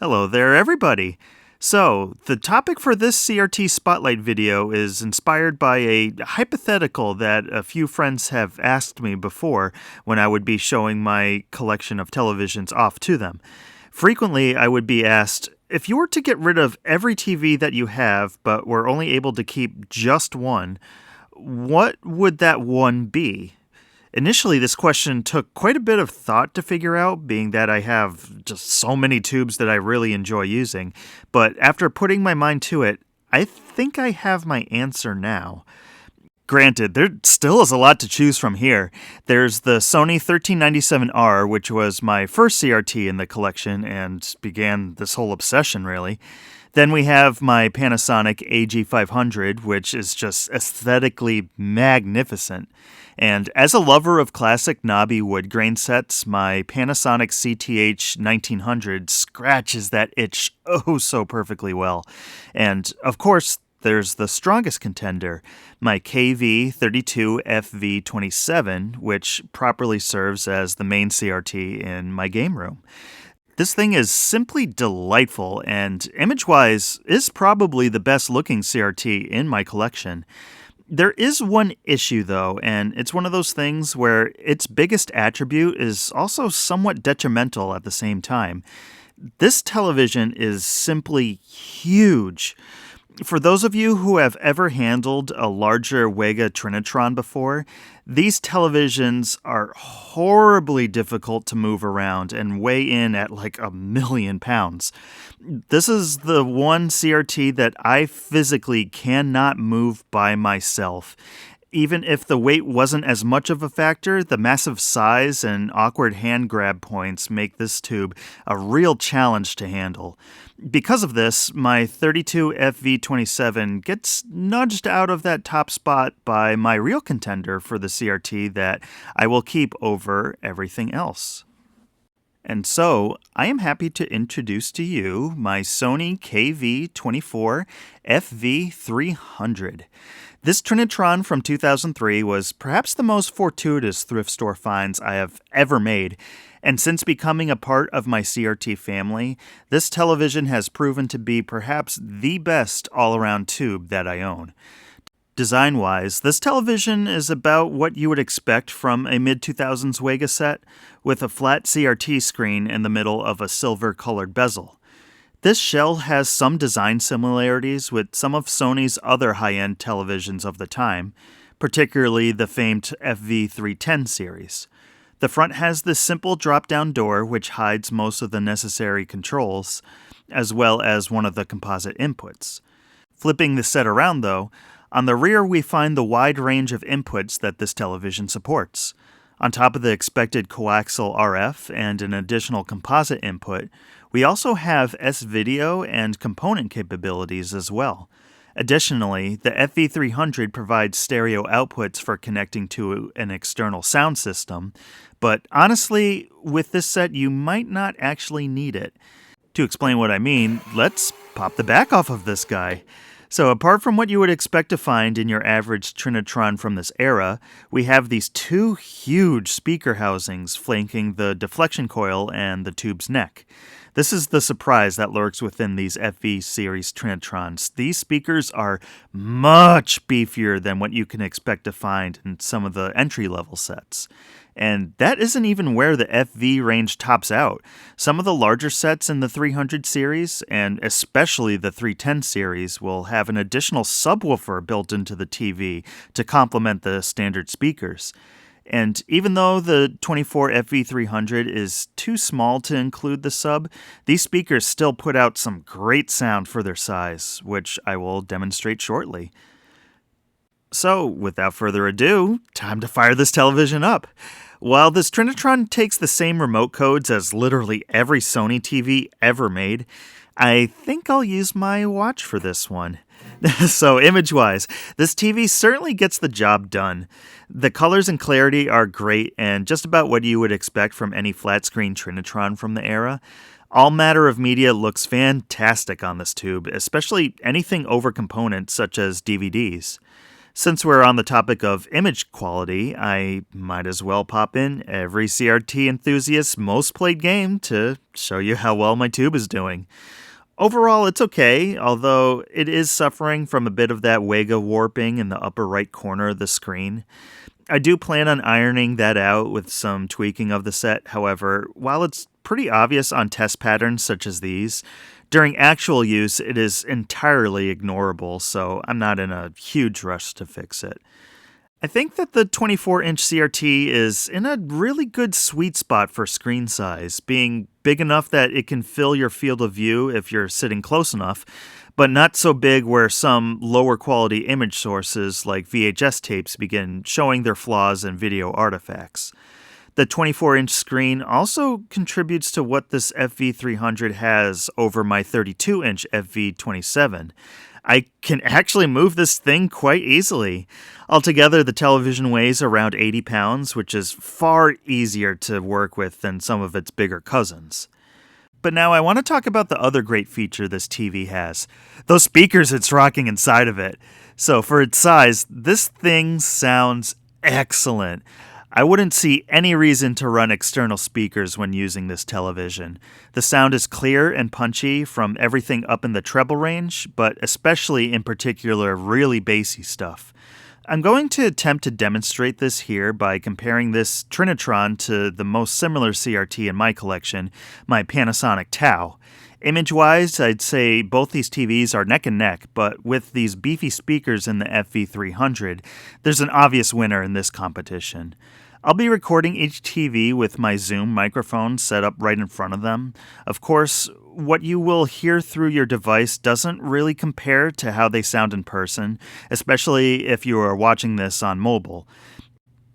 Hello there, everybody. So, the topic for this CRT Spotlight video is inspired by a hypothetical that a few friends have asked me before when I would be showing my collection of televisions off to them. Frequently, I would be asked, if you were to get rid of every TV that you have but were only able to keep just one, what would that one be? Initially, this question took quite a bit of thought to figure out, being that I have just so many tubes that I really enjoy using. But after putting my mind to it, I think I have my answer now. Granted, there still is a lot to choose from here. There's the Sony 1397R, which was my first CRT in the collection and began this whole obsession, really. Then we have my Panasonic AG500, which is just aesthetically magnificent. And as a lover of classic knobby wood grain sets, my Panasonic CTH 1900 scratches that itch oh so perfectly well. And of course, there's the strongest contender, my KV-24FV300, which properly serves as the main CRT in my game room. This thing is simply delightful, and image-wise is probably the best-looking CRT in my collection. There is one issue, though, and it's one of those things where its biggest attribute is also somewhat detrimental at the same time. This television is simply huge. For those of you who have ever handled a larger Wega Trinitron before, these televisions are horribly difficult to move around and weigh in at like 1,000,000 pounds. This is the one CRT that I physically cannot move by myself. Even if the weight wasn't as much of a factor, the massive size and awkward hand grab points make this tube a real challenge to handle. Because of this, my 32FV27 gets nudged out of that top spot by my real contender for the CRT that I will keep over everything else. And so, I am happy to introduce to you my Sony KV-24FV300. This Trinitron from 2003 was perhaps the most fortuitous thrift store finds I have ever made, and since becoming a part of my CRT family, this television has proven to be perhaps the best all-around tube that I own. Design-wise, this television is about what you would expect from a mid-2000s Wega set, with a flat CRT screen in the middle of a silver-colored bezel. This shell has some design similarities with some of Sony's other high-end televisions of the time, particularly the famed FV310 series. The front has this simple drop-down door which hides most of the necessary controls, as well as one of the composite inputs. Flipping the set around, though, on the rear we find the wide range of inputs that this television supports. On top of the expected coaxial RF and an additional composite input, we also have S-video and component capabilities as well. Additionally, the FV300 provides stereo outputs for connecting to an external sound system, but honestly, with this set you might not actually need it. To explain what I mean, let's pop the back off of this guy. So apart from what you would expect to find in your average Trinitron from this era, we have these two huge speaker housings flanking the deflection coil and the tube's neck. This is the surprise that lurks within these FV series Trinitrons. These speakers are much beefier than what you can expect to find in some of the entry-level sets. And that isn't even where the FV range tops out. Some of the larger sets in the 300 series, and especially the 310 series, will have an additional subwoofer built into the TV to complement the standard speakers. And even though the 24FV300 is too small to include the sub, these speakers still put out some great sound for their size, which I will demonstrate shortly. So, without further ado, time to fire this television up. While this Trinitron takes the same remote codes as literally every Sony TV ever made, I think I'll use my watch for this one. So image-wise, this TV certainly gets the job done. The colors and clarity are great and just about what you would expect from any flat-screen Trinitron from the era. All matter of media looks fantastic on this tube, especially anything over components such as DVDs. Since we're on the topic of image quality, I might as well pop in every CRT enthusiast's most played game to show you how well my tube is doing. Overall, it's okay, although it is suffering from a bit of that Wega warping in the upper right corner of the screen. I do plan on ironing that out with some tweaking of the set. However, while it's pretty obvious on test patterns such as these, during actual use it is entirely ignorable, so I'm not in a huge rush to fix it. I think that the 24-inch CRT is in a really good sweet spot for screen size, being big enough that it can fill your field of view if you're sitting close enough, but not so big where some lower quality image sources like VHS tapes begin showing their flaws and video artifacts. The 24-inch screen also contributes to what this FV300 has over my 32-inch FV27. I can actually move this thing quite easily. Altogether, the television weighs around 80 pounds, which is far easier to work with than some of its bigger cousins. But now I want to talk about the other great feature this TV has, those speakers it's rocking inside of it. So for its size, this thing sounds excellent. I wouldn't see any reason to run external speakers when using this television. The sound is clear and punchy from everything up in the treble range, but especially in particular really bassy stuff. I'm going to attempt to demonstrate this here by comparing this Trinitron to the most similar CRT in my collection, my Panasonic Tau. Image-wise, I'd say both these TVs are neck and neck, but with these beefy speakers in the FV300, there's an obvious winner in this competition. I'll be recording each TV with my Zoom microphone set up right in front of them. Of course, what you will hear through your device doesn't really compare to how they sound in person, especially if you are watching this on mobile.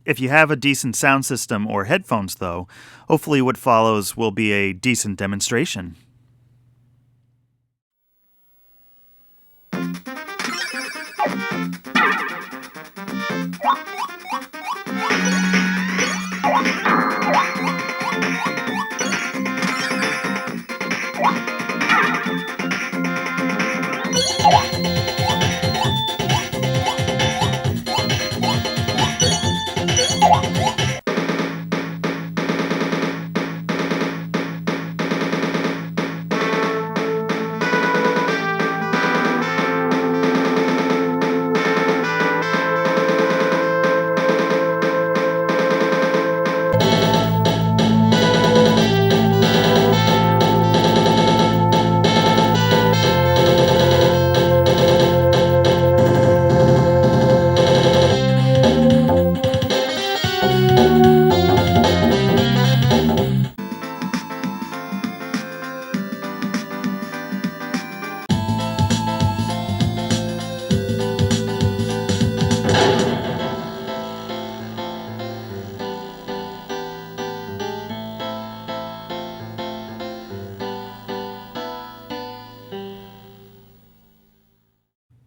If you have a decent sound system or headphones, though, hopefully what follows will be a decent demonstration.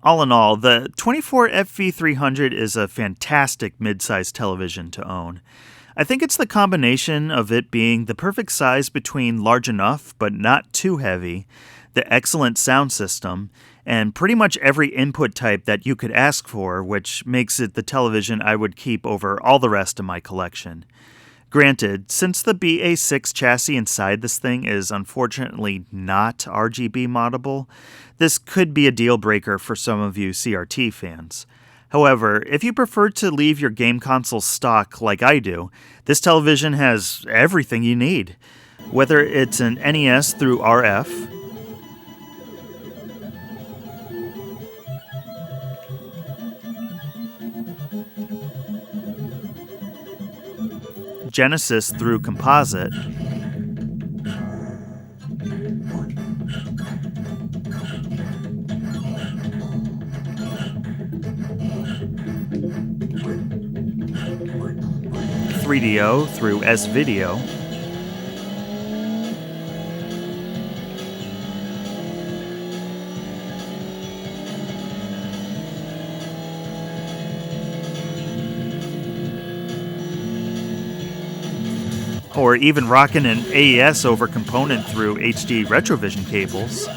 All in all, the 24FV300 is a fantastic mid-sized television to own. I think it's the combination of it being the perfect size between large enough but not too heavy, the excellent sound system, and pretty much every input type that you could ask for, which makes it the television I would keep over all the rest of my collection. Granted, since the BA6 chassis inside this thing is unfortunately not RGB moddable, this could be a deal breaker for some of you CRT fans. However, if you prefer to leave your game console stock like I do, this television has everything you need. Whether it's an NES through RF, Genesis through composite, .3DO through S-Video, or even rocking an AES over component through HD Retrovision cables.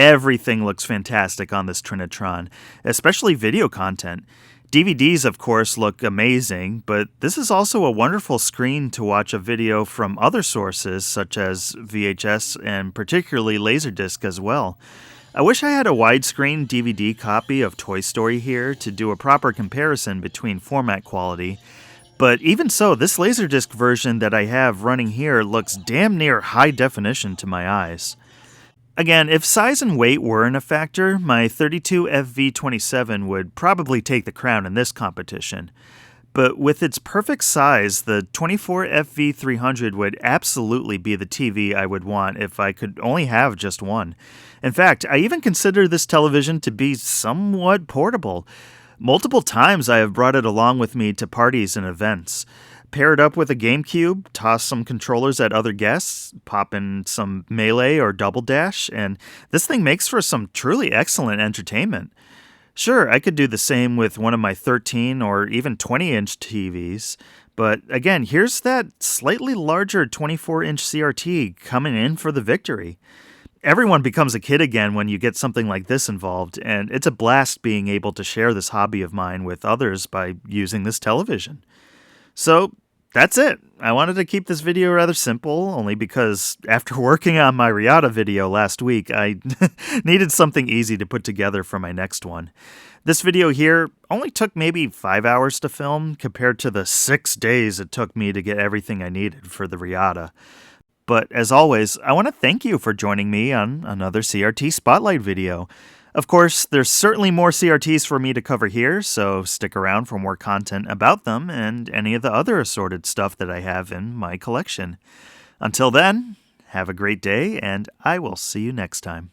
Everything looks fantastic on this Trinitron, especially video content. DVDs, of course, look amazing, but this is also a wonderful screen to watch a video from other sources, such as VHS and particularly Laserdisc as well. I wish I had a widescreen DVD copy of Toy Story here to do a proper comparison between format quality, but even so, this Laserdisc version that I have running here looks damn near high definition to my eyes. Again, if size and weight weren't a factor, my 32FV27 would probably take the crown in this competition. But with its perfect size, the 24FV300 would absolutely be the TV I would want if I could only have just one. In fact, I even consider this television to be somewhat portable. Multiple times I have brought it along with me to parties and events. Pair it up with a GameCube, toss some controllers at other guests, pop in some Melee or Double Dash, and this thing makes for some truly excellent entertainment. Sure, I could do the same with one of my 13 or even 20-inch TVs, but again, here's that slightly larger 24-inch CRT coming in for the victory. Everyone becomes a kid again when you get something like this involved, and it's a blast being able to share this hobby of mine with others by using this television. So, that's it. I wanted to keep this video rather simple, only because after working on my Riata video last week, I needed something easy to put together for my next one. This video here only took maybe 5 hours to film, compared to the 6 days it took me to get everything I needed for the Riata. But as always, I want to thank you for joining me on another CRT Spotlight video. Of course, there's certainly more CRTs for me to cover here, so stick around for more content about them and any of the other assorted stuff that I have in my collection. Until then, have a great day, and I will see you next time.